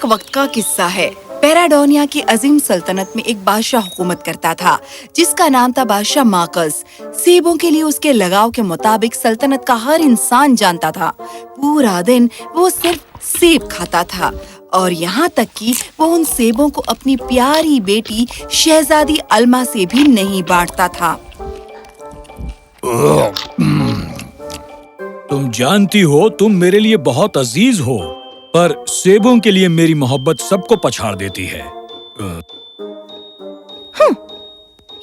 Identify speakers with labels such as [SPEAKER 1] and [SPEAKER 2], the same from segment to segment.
[SPEAKER 1] ایک وقت کا قصہ ہے۔ پیراڈونیا کی عظیم سلطنت میں ایک بادشاہ حکومت کرتا تھا جس کا نام تھا بادشاہ ماکس۔ سیبوں کے لیے اس کے لگاؤ کے مطابق سلطنت کا ہر انسان جانتا تھا۔ پورا دن وہ صرف سیب کھاتا تھا اور یہاں تک کہ وہ ان سیبوں کو اپنی پیاری بیٹی شہزادی الما سے بھی نہیں بانٹتا تھا۔
[SPEAKER 2] تم جانتی ہو تم میرے لیے بہت عزیز ہو، پر سیبوں کے لیے میری محبت سب کو پچھاڑ دیتی ہے۔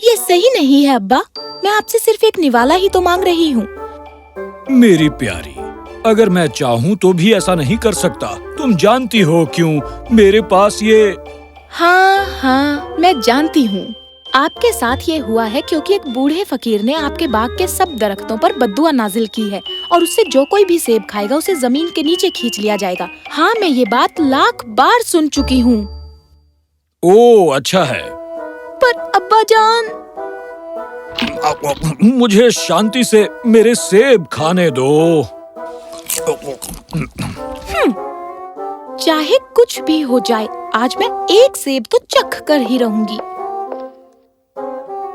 [SPEAKER 3] یہ صحیح نہیں ہے ابا، میں آپ سے صرف ایک نوالا ہی تو مانگ رہی ہوں۔
[SPEAKER 2] میری پیاری، اگر میں چاہوں تو بھی ایسا نہیں کر سکتا۔ تم جانتی ہو کیوں میرے پاس یہ…
[SPEAKER 3] ہاں میں جانتی ہوں۔ آپ کے ساتھ یہ ہوا ہے کیونکہ ایک بوڑھے فقیر نے آپ کے باغ کے سب درختوں پر بددعا نازل کی ہے اور اس سے جو کوئی بھی سیب کھائے گا اسے زمین کے نیچے کھینچ لیا جائے گا۔ ہاں میں یہ بات لاکھ بار سن چکی ہوں۔
[SPEAKER 2] اوہ اچھا ہے،
[SPEAKER 3] پر ابا جان…
[SPEAKER 2] مجھے شانتی سے میرے سیب کھانے دو۔
[SPEAKER 3] چاہے کچھ بھی ہو جائے آج میں ایک سیب تو چکھ کر ہی رہوں گی۔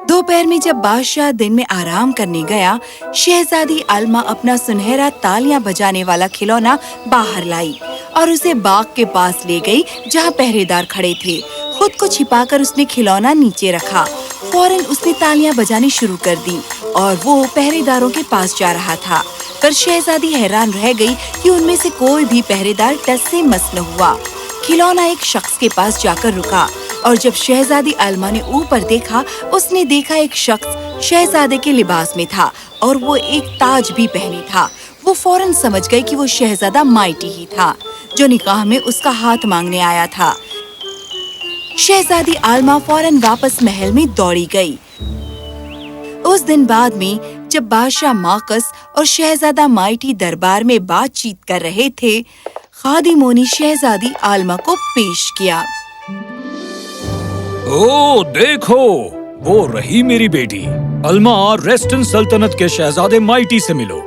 [SPEAKER 1] دوپہر میں جب بادشاہ دن میں آرام کرنے گیا، شہزادی الما اپنا سنہرا تالیاں بجانے والا کھلونا باہر لائی اور اسے باغ کے پاس لے گئی جہاں پہرے دار کھڑے تھے۔ خود کو چھپا کر اس نے کھلونا نیچے رکھا۔ فوراً اس نے تالیاں بجانی شروع کر دی اور وہ پہرے داروں کے پاس جا رہا تھا، پر شہزادی حیران رہ گئی کہ ان میں سے کوئی بھی پہرے دار ٹس سے مس نہ ہوا۔ کھلونا ایک شخص کے پاس جا کر رکا اور جب شہزادی الما نے اوپر دیکھا، اس نے دیکھا ایک شخص شہزادے کے لباس میں تھا اور وہ ایک تاج بھی پہنے تھا۔ وہ فوراً سمجھ گئی کہ وہ شہزادہ مائٹی ہی تھا جو نکاح میں اس کا ہاتھ مانگنے آیا تھا۔ شہزادی الما فوراً واپس محل میں دوڑی گئی۔ اس دن بعد میں جب بادشاہ ماکس اور شہزادہ مائٹی دربار میں بات چیت کر رہے تھے، خادموں نے شہزادی الما کو پیش کیا۔
[SPEAKER 2] اوہ دیکھو، وہ رہی میری بیٹی الما۔ ریسٹن سلطنت کے شہزادے مائٹی سے ملو۔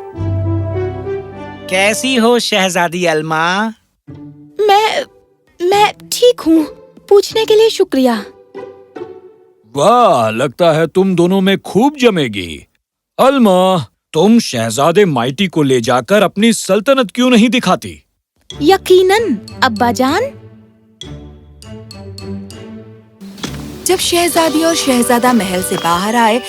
[SPEAKER 4] کیسی ہو شہزادی الما؟
[SPEAKER 3] میں ٹھیک ہوں، پوچھنے کے لیے شکریہ۔
[SPEAKER 2] واہ، لگتا ہے تم دونوں میں خوب جمے گی۔ الما، تم شہزادے مائٹی کو لے جا کر اپنی سلطنت کیوں نہیں دکھاتی؟
[SPEAKER 3] یقیناً ابا جان۔
[SPEAKER 1] جب شہزادی اور شہزادہ محل سے باہر آئے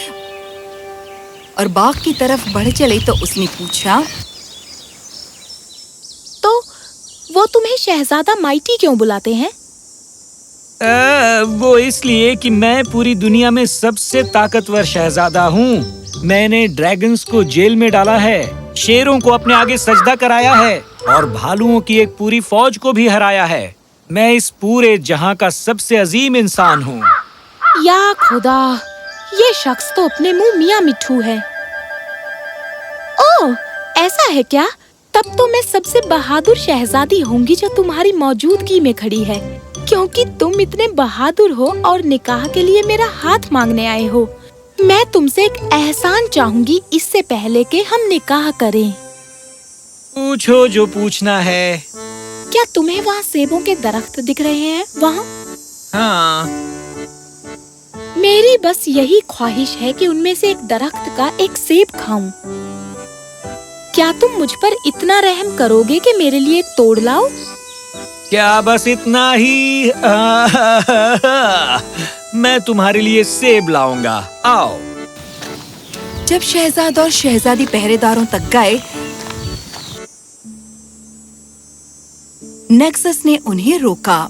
[SPEAKER 1] اور باغ کی طرف بڑھ چلے تو اس نے پوچھا،
[SPEAKER 3] تو وہ تمہیں شہزادہ مائٹی کیوں بلاتے ہیں؟
[SPEAKER 4] وہ اس لیے کہ میں پوری دنیا میں سب سے طاقتور شہزادہ ہوں۔ میں نے ڈریگنز کو جیل میں ڈالا ہے، شیروں کو اپنے آگے سجدہ کرایا ہے اور بھالوؤں کی ایک پوری فوج کو بھی ہرایا ہے۔ میں اس پورے جہاں کا سب سے عظیم انسان ہوں۔
[SPEAKER 3] یا خدا، یہ شخص تو اپنے منہ میاں مٹھو ہے۔ اوہ ایسا ہے کیا؟ تب تو میں سب سے بہادر شہزادی ہوں گی جو تمہاری موجودگی میں کھڑی ہے، کیونکہ تم اتنے بہادر ہو اور نکاح کے لیے میرا ہاتھ مانگنے آئے ہو۔ میں تم سے ایک احسان چاہوں گی اس سے پہلے کہ ہم نکاح کریں۔
[SPEAKER 4] پوچھو جو پوچھنا ہے۔
[SPEAKER 3] کیا تمہیں وہاں سیبوں کے درخت دکھ رہے ہیں؟ وہاں؟
[SPEAKER 4] ہاں۔
[SPEAKER 3] میری بس یہی خواہش ہے کہ ان میں سے ایک درخت کا ایک سیب کھاؤں۔ کیا تم مجھ پر اتنا رحم کرو گے کہ میرے لیے ایک توڑ لاؤ؟
[SPEAKER 4] کیا بس اتنا ہی؟ میں تمہارے لیے سیب لاؤں گا، آؤ۔
[SPEAKER 1] جب شہزادہ اور شہزادی پہرے داروں تک گئے، نیکسس نے انہیں روکا۔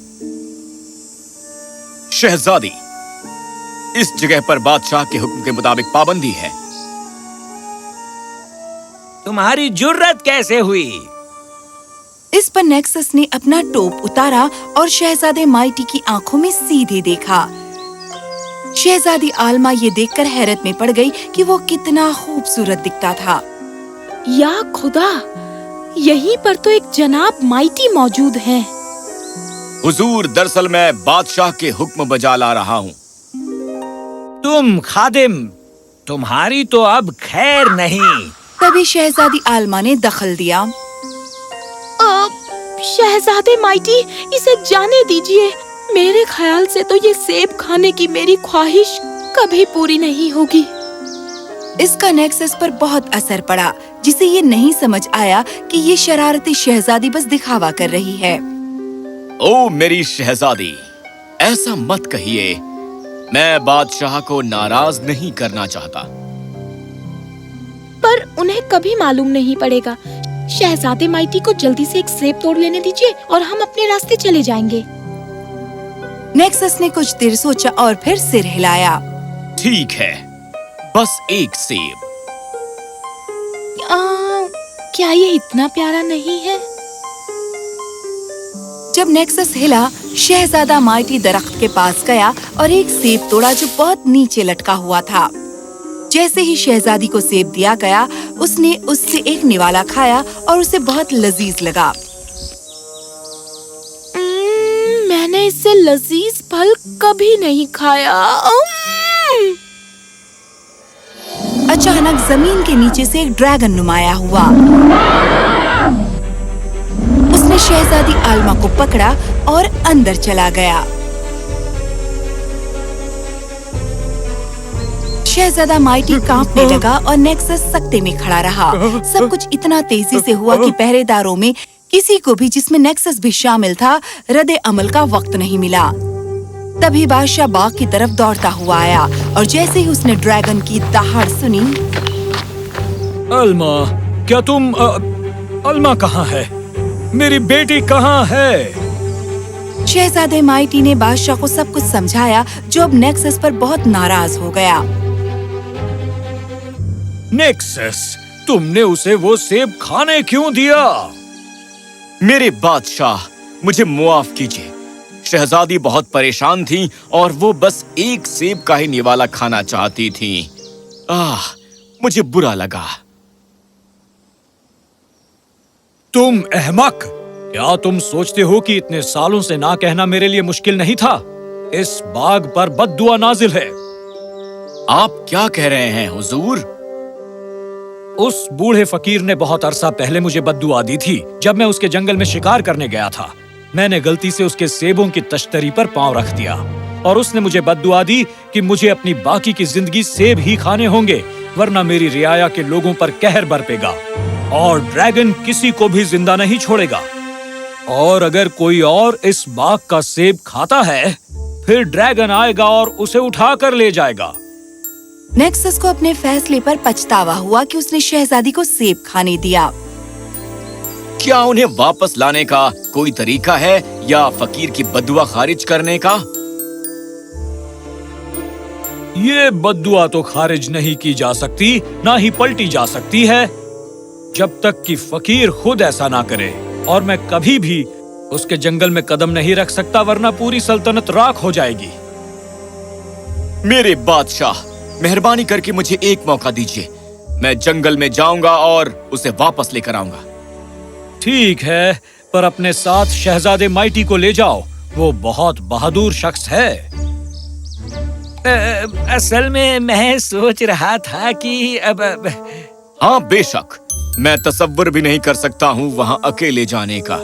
[SPEAKER 5] شہزادی، اس جگہ پر بادشاہ کے حکم کے مطابق پابندی ہے۔
[SPEAKER 4] تمہاری جرت کیسے ہوئی؟
[SPEAKER 1] اس پر نیکسس نے اپنا ٹوپ اتارا اور شہزادے مائٹی کی آنکھوں میں سیدھے دیکھا۔ شہزادی الما یہ دیکھ کر حیرت میں پڑ گئی کہ وہ کتنا خوبصورت دکھتا تھا۔
[SPEAKER 3] یا خدا، یہیں پر تو ایک جناب مائٹی موجود ہیں۔
[SPEAKER 5] حضور، دراصل میں بادشاہ کے حکم بجا لا رہا ہوں۔
[SPEAKER 4] تم خادم، تمہاری تو اب خیر نہیں۔
[SPEAKER 1] تبھی شہزادی الما نے دخل دیا۔
[SPEAKER 3] शहजादे माइटी, इसे जाने दीजिए। मेरे ख्याल से तो ये सेब खाने की मेरी ख्वाहिश कभी पूरी नहीं होगी।
[SPEAKER 1] इसका नेक्सस पर बहुत असर पड़ा, जिसे ये नहीं समझ आया कि ये शरारती शहजादी बस दिखावा कर रही है।
[SPEAKER 5] ओ मेरी शहजादी, ऐसा मत कहिए। मैं बादशाह को नाराज नहीं करना चाहता।
[SPEAKER 3] पर उन्हें कभी मालूम नहीं पड़ेगा। शहजादे माइटी को जल्दी से एक सेब तोड़ लेने दीजिए और हम अपने रास्ते चले जाएंगे।
[SPEAKER 1] नेक्सस ने कुछ देर सोचा और फिर सिर हिलाया।
[SPEAKER 5] ठीक है, बस एक सेब।
[SPEAKER 3] क्या ये इतना प्यारा नहीं है?
[SPEAKER 1] जब नेक्सस हिला, शहजादा माइटी दरख्त के पास गया और एक सेब तोड़ा जो बहुत नीचे लटका हुआ था। जैसे ही शहजादी को सेब दिया गया, उसने उससे एक निवाला खाया और उसे बहुत लजीज लगा।
[SPEAKER 3] मैंने इससे लजीज फल कभी नहीं खाया।
[SPEAKER 1] अचानक जमीन के नीचे से एक ड्रैगन नुमाया हुआ। उसने शहजादी आलमा को पकड़ा और अंदर चला गया। शहजादा माइटी कांपने लगा और नेक्सस सकते में खड़ा रहा। सब कुछ इतना तेजी से हुआ कि पहरेदारों में किसी को भी, जिसमें नेक्सस भी शामिल था, रद्द अमल का वक्त नहीं मिला। तभी बादशाह बाग की तरफ दौड़ता हुआ आया और जैसे ही उसने ड्रैगन की दहाड़ सुनी।
[SPEAKER 2] अल्मा, क्या तुम अल्मा कहाँ है? मेरी बेटी कहाँ है?
[SPEAKER 1] शहजादे माइटी ने बादशाह को सब कुछ समझाया, जो अब नेक्सस पर बहुत नाराज हो गया।
[SPEAKER 2] नेक्सस, तुमने उसे वो सेब खाने क्यों दिया?
[SPEAKER 5] मेरे बादशाह, मुझे मुआफ कीजिए। शहजादी बहुत परेशान थी और वो बस एक सेब का ही निवाला खाना चाहती थी। मुझे बुरा लगा।
[SPEAKER 2] तुम अहमक! क्या तुम सोचते हो कि इतने सालों से ना कहना मेरे लिए मुश्किल नहीं था? इस बाग पर बद्दुआ नाजिल है।
[SPEAKER 5] आप क्या कह रहे हैं हुजूर?
[SPEAKER 2] उस बूढ़े फकीर ने बहुत अरसा पहले मुझे बद्दुआ दी थी, जब मैं उसके जंगल में शिकार करने गया था। मैंने गलती से उसके सेबों की तश्तरी पर पांव रख दिया और उसने मुझे बद्दुआ दी कि मुझे अपनी बाकी की जिंदगी सेब ही खाने होंगे, वरना मेरी रियाया के लोगों पर कहर बरपेगा और ड्रैगन किसी को भी जिंदा नहीं छोड़ेगा। और अगर कोई और इस बाग का सेब खाता है, फिर ड्रैगन आएगा और उसे उठा कर ले जाएगा।
[SPEAKER 1] नेक्सस को अपने फैसले पर पछतावा हुआ कि उसने शहजादी को सेब खाने दिया।
[SPEAKER 5] क्या उन्हें वापस लाने का कोई तरीका है या फकीर की बद्दुआ खारिज करने का?
[SPEAKER 2] ये बद्दुआ तो खारिज नहीं की जा सकती, ना ही पलटी जा सकती है, जब तक कि फकीर खुद ऐसा ना करे। और मैं कभी भी उसके जंगल में कदम नहीं रख सकता, वरना पूरी सल्तनत राख हो जाएगी।
[SPEAKER 5] मेरे बादशाह, मेहरबानी करके मुझे एक मौका दीजिए। मैं जंगल में जाऊंगा और उसे वापस लेकर आऊंगा।
[SPEAKER 2] ठीक है, पर अपने साथ शहजादे माइटी को ले जाओ। वो बहुत बहादुर शख्स है।
[SPEAKER 4] असल में मैं सोच रहा था कि अब
[SPEAKER 5] हाँ, बेशक। मैं तसव्वुर भी नहीं कर सकता हूँ वहाँ अकेले जाने का।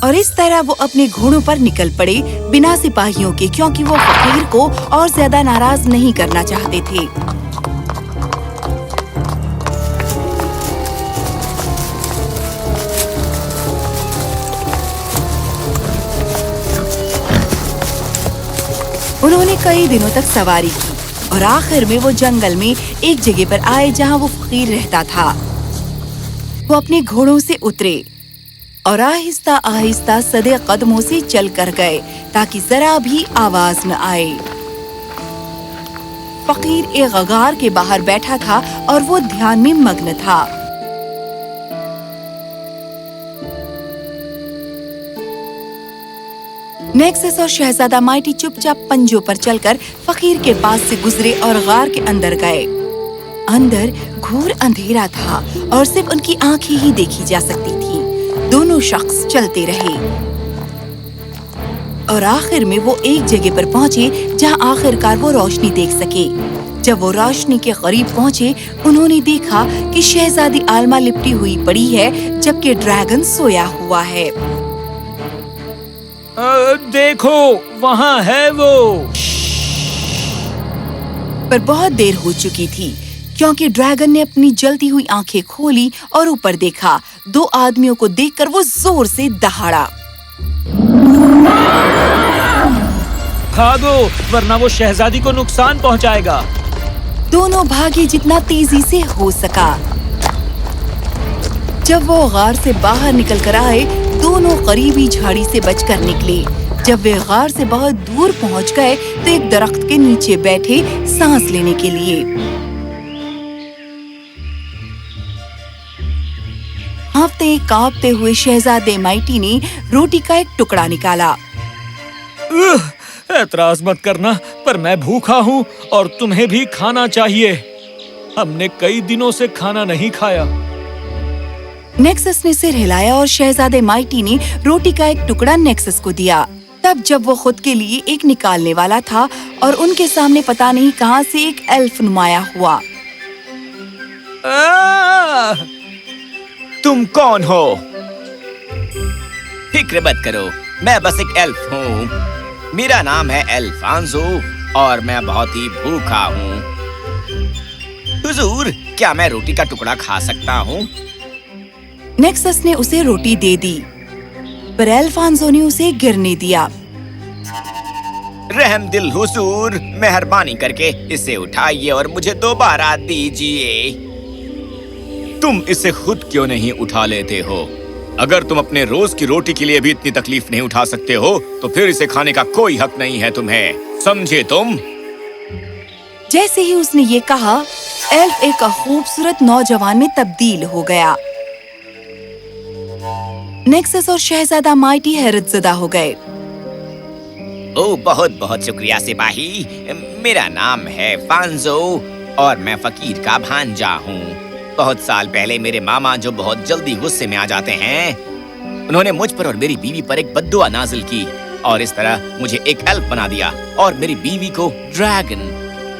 [SPEAKER 1] और इस तरह वो अपने घोड़ों पर निकल पड़े, बिना सिपाहियों के, क्योंकि वो फकीर को और ज्यादा नाराज नहीं करना चाहते थे। उन्होंने कई दिनों तक सवारी की और आखिर में वो जंगल में एक जगह पर आए जहाँ वो फकीर रहता था। वो अपने घोड़ों से उतरे और आहिस्ता आहिस्ता सदे कदमों से चल कर गए, ताकि जरा भी आवाज न आए। फकीर एक गगार के बाहर बैठा था और वो ध्यान में मग्न था। नेक्सस और शहजादा माइटी चुपचाप पंजों पर चलकर फकीर के पास से गुजरे और गार के अंदर गए। अंदर घोर अंधेरा था और सिर्फ उनकी आंखें ही देखी जा सकती थी। दोनों शख्स चलते रहे और आखिर में वो एक जगह पर पहुंचे जहां आखिरकार वो रोशनी देख सके। जब वो रोशनी के करीब पहुंचे, उन्होंने देखा कि शहजादी आलमा लिपटी हुई पड़ी है, जबकि ड्रैगन सोया हुआ है।
[SPEAKER 4] देखो, वहाँ है वो।
[SPEAKER 1] पर बहुत देर हो चुकी थी, क्योंकि ड्रैगन ने अपनी जलती हुई आंखें खोली और ऊपर देखा। 2 आदमियों को देखकर वो जोर से दहाड़ा।
[SPEAKER 4] भागो, वरना वो शहजादी को नुकसान पहुँचाएगा।
[SPEAKER 1] दोनों भागे जितना तेजी से हो सका। जब वो गार से बाहर निकल कर आए, दोनों करीबी झाड़ी से बचकर निकले। जब वे गार से बहुत दूर पहुंच गए तो एक दरख्त के नीचे बैठे सांस लेने के लिए। हांफते कांपते हुए शहजादे माइटी ने रोटी का एक टुकड़ा निकाला।
[SPEAKER 4] एतराज मत करना, पर मैं भूखा हूँ और तुम्हें भी खाना चाहिए। हमने कई दिनों से खाना नहीं खाया।
[SPEAKER 1] नेक्सस ने सिर हिलाया और शहजादे माइटी ने रोटी का एक टुकड़ा नेक्सस को दिया। तब जब वो खुद के लिए एक निकालने वाला था और उनके सामने पता नहीं कहां से एक एल्फ नुमाया हुआ।
[SPEAKER 5] तुम कौन हो? फिक्र मत करो, मैं बस एक एल्फ हूँ। मेरा नाम है एल्फांसो और मैं बहुत ही भूखा हूँ। हुजूर, क्या मैं रोटी का टुकड़ा खा सकता हूँ?
[SPEAKER 1] नेक्सस ने उसे रोटी दे दी, पर एल्फांसो ने उसे गिरने दिया।
[SPEAKER 5] रहम दिल हुजूर, मेहरबानी करके इसे उठाइए और मुझे दोबारा दीजिए। तुम इसे खुद क्यों नहीं उठा लेते हो? अगर तुम अपने रोज की रोटी के लिए भी इतनी तकलीफ नहीं उठा सकते हो, तो फिर इसे खाने का कोई हक नहीं है तुम्हें, समझे तुम?
[SPEAKER 1] जैसे ही उसने ये कहा, एल्फ एक खूबसूरत नौजवान में तब्दील हो गया। नेक्सस और शहजादा माइटी हैरतज़दा हो गए।
[SPEAKER 5] ओह, बहुत बहुत शुक्रिया सिपाही। मेरा नाम है फांजो और मैं फकीर का भांजा हूँ। बहुत साल पहले मेरे मामा, जो बहुत जल्दी गुस्से में आ जाते हैं, उन्होंने मुझ पर और मेरी बीवी पर एक बद्दुआ नाजिल की और इस तरह मुझे एक एल्फ बना दिया और मेरी बीवी को ड्रैगन।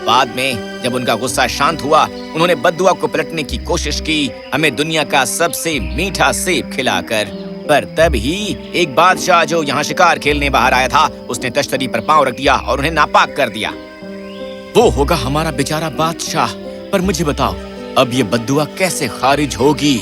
[SPEAKER 5] बाद में जब उनका गुस्सा शांत हुआ, उन्होंने बद्दुआ को पलटने की कोशिश की, हमें दुनिया का सबसे मीठा सेब खिलाकर। पर तभी एक बादशाह जो यहाँ शिकार खेलने बाहर आया था, उसने तश्तरी पर पांव रख दिया और उन्हें नापाक कर दिया। वो होगा हमारा बेचारा बादशाह। पर मुझे बताओ, अब ये बद्दुआ कैसे खारिज होगी?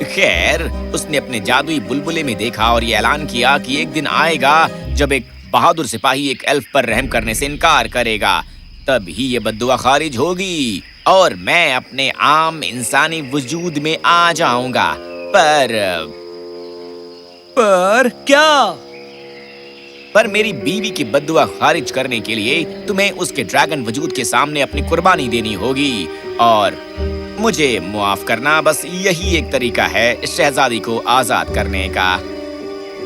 [SPEAKER 5] खैर, उसने अपने जादुई बुलबुले में देखा और ये ऐलान किया कि एक दिन आएगा जब एक बहादुर सिपाही एक एल्फ पर रहम करने से इनकार करेगा, तब ही ये बद्दुआ खारिज होगी और मैं अपने आम इंसानी वजूद में आ जाऊंगा।
[SPEAKER 4] पर क्या?
[SPEAKER 5] पर मेरी बीवी की बद्दुआ खारिज करने के लिए तुम्हें उसके ड्रैगन वजूद के सामने अपनी कुर्बानी देनी होगी और मुझे मुआफ करना। बस यही एक तरीका है शहजादी को आजाद करने का।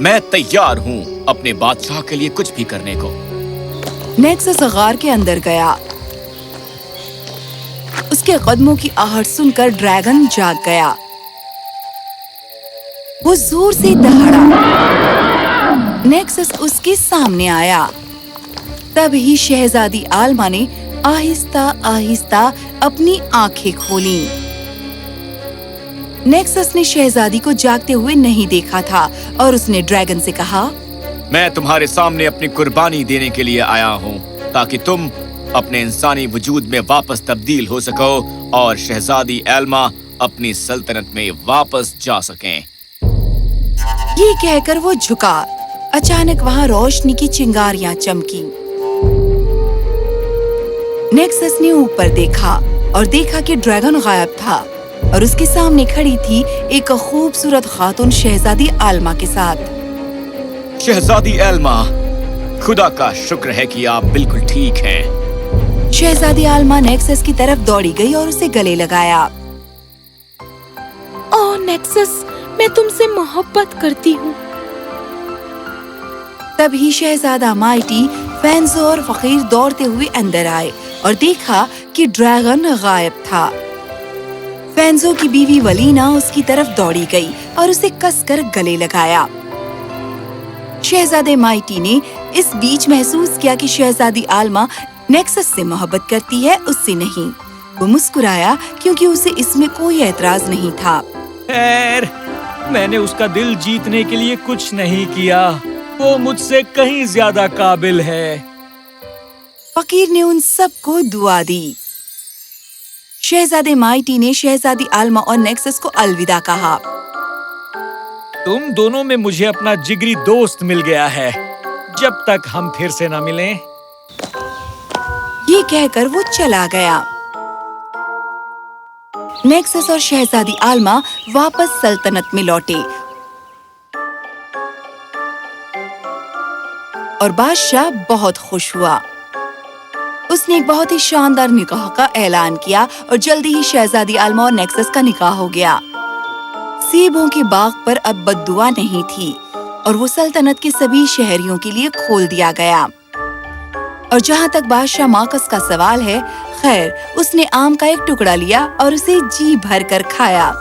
[SPEAKER 5] मैं तैयार हूँ अपने बादशाह के लिए कुछ भी करने को।
[SPEAKER 1] नेक्सस गार के अंदर गया। उसके कदमों की आहट सुनकर ड्रैगन जाग गया। वो जोर से दहाड़ा। नेक्सस उसके सामने आया। तब ही शहजादी आल्मा ने आहिस्ता आहिस्ता अपनी आंखें खोली। नेक्सस ने शहजादी को जागते हुए नहीं देखा था और उसने ड्रैगन से कहा,
[SPEAKER 5] मैं तुम्हारे सामने अपनी कुर्बानी देने के लिए आया हूँ ताकि तुम अपने इंसानी वजूद में वापस तब्दील हो सको और शहजादी एल्मा अपनी सल्तनत में वापस जा सकें।
[SPEAKER 1] ये कहकर वो झुका। अचानक वहाँ रोशनी की चिंगारियां चमकी। नेक्सस ने ऊपर देखा और देखा कि ड्रैगन गायब था और उसके सामने खड़ी थी एक खूबसूरत खातून शहजादी आल्मा के साथ।
[SPEAKER 5] शहजादी एल्मा, खुदा का शुक्र है कि आप बिल्कुल ठीक हैं।
[SPEAKER 1] शहजादी आल्मा नेक्सस की तरफ दौड़ी गई और उसे गले लगाया।
[SPEAKER 3] ओह नेक्सस, मैं तुमसे मोहब्बत करती हूँ।
[SPEAKER 1] तभी शहजादा माइटी, फैंजो और फकीर दौड़ते हुए अंदर आए और देखा कि ड्रैगन गायब था। फैंजो की बीवी वलीना उसकी तरफ दौड़ी गई और उसे कसकर गले लगाया। शहजादे माइटी ने इस बीच महसूस किया कि शहजादी आल्मा नेक्सस से मोहब्बत करती है, उससे नहीं। वो मुस्कुराया क्योंकि उसे इसमें कोई एतराज नहीं था।
[SPEAKER 4] खैर, मैंने उसका दिल जीतने के लिए कुछ नहीं किया।
[SPEAKER 2] वो मुझसे कहीं ज्यादा काबिल है।
[SPEAKER 1] फकीर ने उन सबको दुआ दी। शहजादे माइटी ने शहजादी आल्मा और नेक्सस को अलविदा कहा।
[SPEAKER 2] तुम दोनों में मुझे अपना जिगरी दोस्त मिल गया है, जब तक हम फिर से ना मिलें।
[SPEAKER 1] ये कहकर वो चला गया। नेक्सस और शहजादी आल्मा वापस सल्तनत में लौटे और बादशाह बहुत खुश हुआ। उसने एक बहुत ही शानदार निकाह का ऐलान किया और जल्दी ही शहजादी आल्मा और नेक्सस का निकाह हो गया। सेबों के बाग पर अब बद्दुआ नहीं थी और वो सल्तनत के सभी शहरियों के लिए खोल दिया गया। और जहाँ तक बादशाह माकस का सवाल है, खैर उसने आम का एक टुकड़ा लिया और उसे जी भर कर खाया।